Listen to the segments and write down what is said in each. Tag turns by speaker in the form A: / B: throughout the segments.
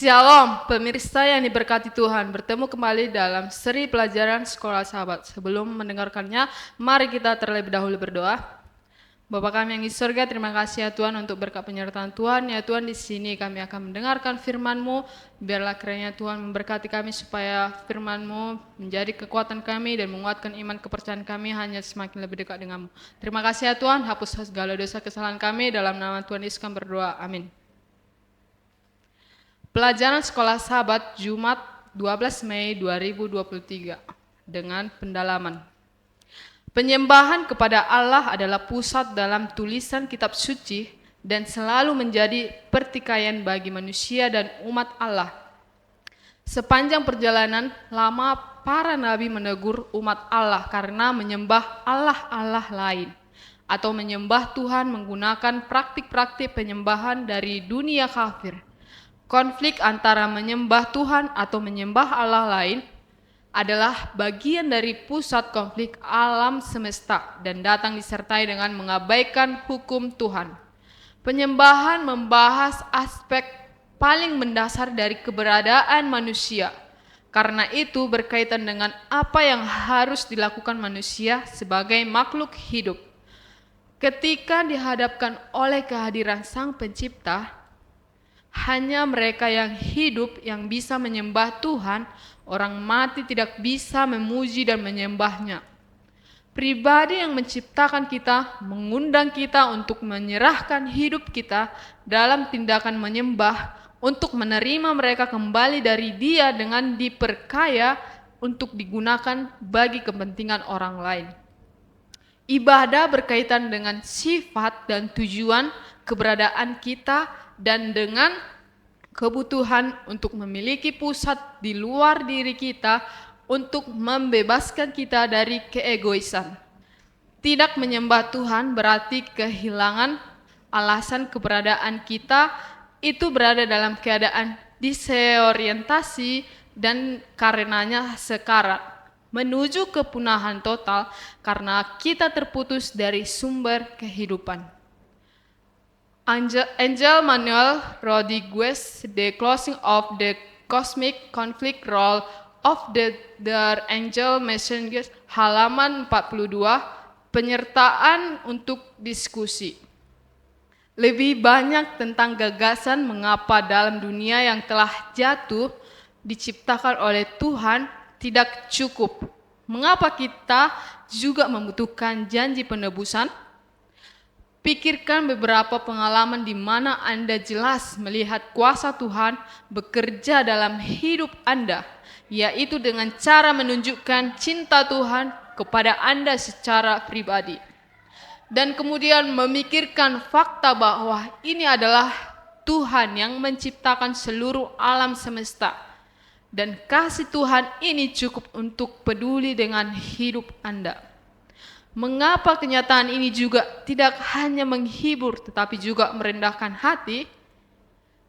A: Shalom, pemirsa yang diberkati Tuhan. Bertemu kembali dalam seri pelajaran Sekolah Sahabat. Sebelum mendengarkannya, mari kita terlebih dahulu berdoa. Bapa kami yang di surga, terima kasih ya Tuhan untuk berkat penyertaan Tuhan. Ya Tuhan, di sini kami akan mendengarkan firman-Mu. Biarlah kiranya Tuhan memberkati kami supaya firman-Mu menjadi kekuatan kami dan menguatkan iman kepercayaan kami hanya semakin lebih dekat dengan-Mu. Terima kasih ya Tuhan, hapus segala dosa kesalahan kami. Dalam nama Tuhan Yesus kami berdoa. Amin. Pelajaran Sekolah Sahabat Jumat 12 Mei 2023 dengan pendalaman. Penyembahan kepada Allah adalah pusat dalam tulisan kitab suci dan selalu menjadi pertikaian bagi manusia dan umat Allah. Sepanjang perjalanan lama, para nabi menegur umat Allah karena menyembah Allah-Allah lain atau menyembah Tuhan menggunakan praktik-praktik penyembahan dari dunia kafir. Konflik antara menyembah Tuhan atau menyembah Allah lain adalah bagian dari pusat konflik alam semesta dan datang disertai dengan mengabaikan hukum Tuhan. Penyembahan membahas aspek paling mendasar dari keberadaan manusia. Karena itu berkaitan dengan apa yang harus dilakukan manusia sebagai makhluk hidup. Ketika dihadapkan oleh kehadiran Sang Pencipta, hanya mereka yang hidup yang bisa menyembah Tuhan, orang mati tidak bisa memuji dan menyembahnya. Pribadi yang menciptakan kita, mengundang kita untuk menyerahkan hidup kita dalam tindakan menyembah, untuk menerima mereka kembali dari Dia dengan diperkaya untuk digunakan bagi kepentingan orang lain. Ibadah berkaitan dengan sifat dan tujuan keberadaan kita dan dengan kebutuhan untuk memiliki pusat di luar diri kita untuk membebaskan kita dari keegoisan. Tidak menyembah Tuhan berarti kehilangan alasan keberadaan kita, itu berada dalam keadaan disorientasi dan karenanya sekarat, menuju kepunahan total karena kita terputus dari sumber kehidupan. Angel Manuel Rodriguez, The Closing of the Cosmic Conflict Role of the Angel Messengers, halaman 42, penyertaan untuk diskusi. Lebih banyak tentang gagasan mengapa dalam dunia yang telah jatuh diciptakan oleh Tuhan tidak cukup Mengapa kita juga membutuhkan janji penebusan? Pikirkan beberapa pengalaman di mana Anda jelas melihat kuasa Tuhan bekerja dalam hidup Anda, yaitu dengan cara menunjukkan cinta Tuhan kepada Anda secara pribadi. Dan kemudian memikirkan fakta bahwa ini adalah Tuhan yang menciptakan seluruh alam semesta. Dan kasih Tuhan ini cukup untuk peduli dengan hidup Anda. Mengapa kenyataan ini juga tidak hanya menghibur tetapi juga merendahkan hati?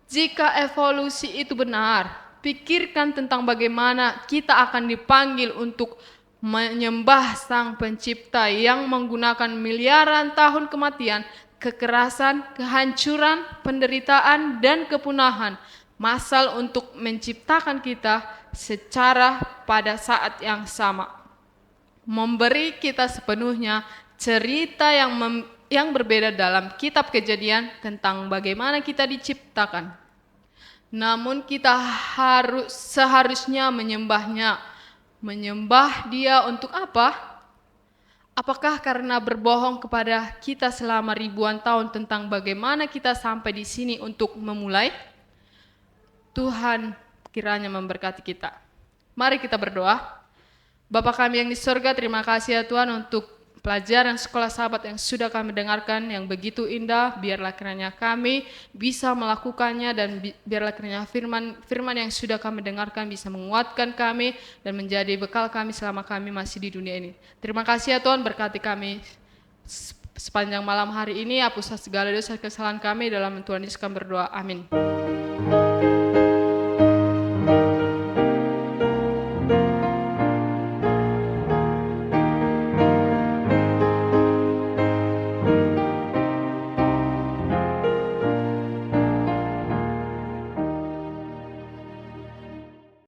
A: Jika evolusi itu benar, pikirkan tentang bagaimana kita akan dipanggil untuk menyembah Sang Pencipta yang menggunakan miliaran tahun kematian, kekerasan, kehancuran, penderitaan, dan kepunahan massal untuk menciptakan kita secara pada saat yang sama. Memberi kita sepenuhnya cerita yang berbeda dalam kitab Kejadian tentang bagaimana kita diciptakan. Namun kita seharusnya menyembahnya. Menyembah Dia untuk apa? Apakah karena berbohong kepada kita selama ribuan tahun tentang bagaimana kita sampai di sini untuk memulai? Tuhan kiranya memberkati kita. Mari kita berdoa. Bapa kami yang di surga, terima kasih ya Tuhan untuk pelajaran sekolah sahabat yang sudah kami dengarkan yang begitu indah. Biarlah kiranya kami bisa melakukannya dan biarlah kiranya firman yang sudah kami dengarkan bisa menguatkan kami dan menjadi bekal kami selama kami masih di dunia ini. Terima kasih ya Tuhan, berkati kami sepanjang malam hari ini, hapuslah segala dosa kesalahan kami dalam Tuhan Yesus kami berdoa. Amin.